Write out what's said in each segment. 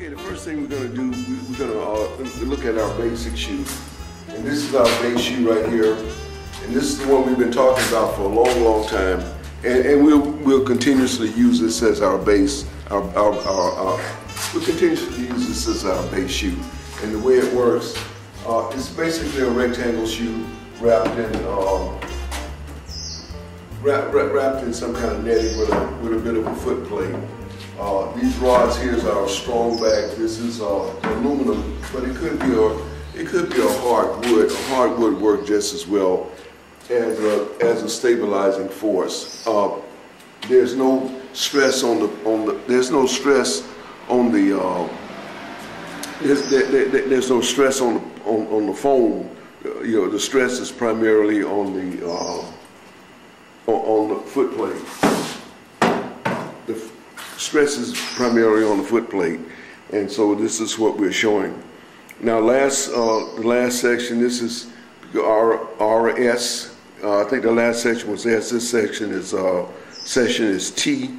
Okay, the first thing we're going to do, we're going to look at our basic shoe. And this is our base shoe right here. And this is the one we've been talking about for a long, long time. And we'll continuously use this as our base. We'll continuously use this as our base shoe. And the way it works, it's basically a rectangle shoe wrapped in some kind of netting with a bit of a foot plate. These rods here is our strong back. This is aluminum, but it could be a hardwood. Hardwood work just as well as a stabilizing force. There's no stress on the foam. You know, the stress is primarily on the foot plate. The stress is primarily on the foot plate, and so this is what we're showing. Now, the last section. This is RS. I think the last section was S. This section is T.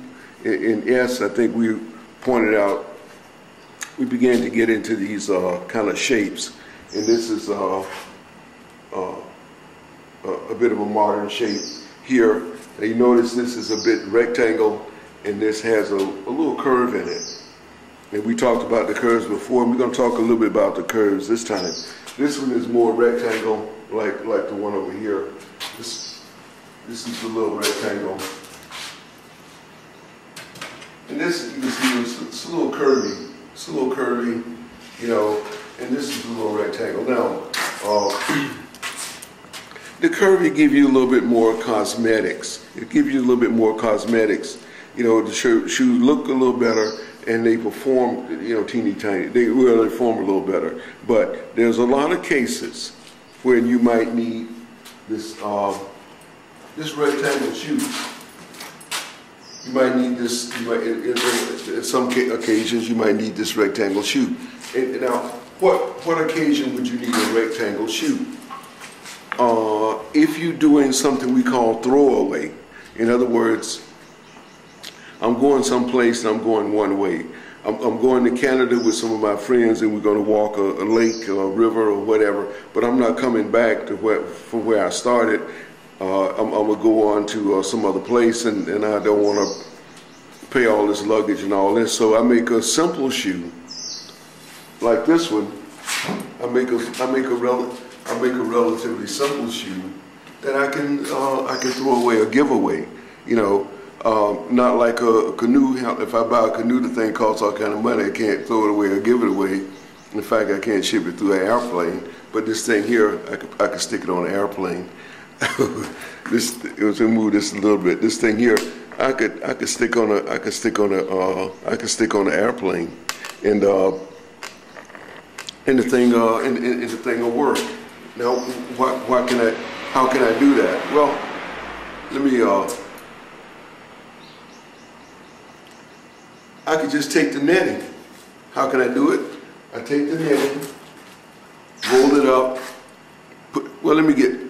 In S, I think we pointed out. We began to get into these kind of shapes, and this is a bit of a modern shape here. Now you notice this is a bit rectangle, and this has a little curve in it. And we talked about the curves before, and we're going to talk a little bit about the curves this time. This one is more rectangle, like the one over here. This is a little rectangle. And this, you can see, it's a little curvy. It's a little curvy, you know, and this is a little rectangle. Now, the curvy give you a little bit more cosmetics. It gives you a little bit more cosmetics. You know, the shoes look a little better, and they perform, you know, teeny tiny. They really perform a little better. But there's a lot of cases when you might need this rectangle shoe. You might need this. In some occasions, you might need this rectangle shoe. And now, what occasion would you need a rectangle shoe? If you're doing something we call throwaway. In other words, I'm going someplace and I'm going one way. I'm going to Canada with some of my friends, and we're going to walk a lake or a river or whatever, but I'm not coming back to from where I started. I'm going to go on to some other place, and I don't want to pay all this luggage and all this, so I make a simple shoe like this one. I make a relatively simple shoe that I can throw away or give away. You know, not like a canoe. If I buy a canoe, the thing costs all kind of money. I can't throw it away or give it away. In fact, I can't ship it through an airplane. But this thing here, I can stick it on an airplane. To move this a little bit. This thing here, I could stick on an airplane, and the thing will work. Now, how can I do that? Well, let me. I could just take the netting. How can I do it? I take the netting, roll it up. Let me get.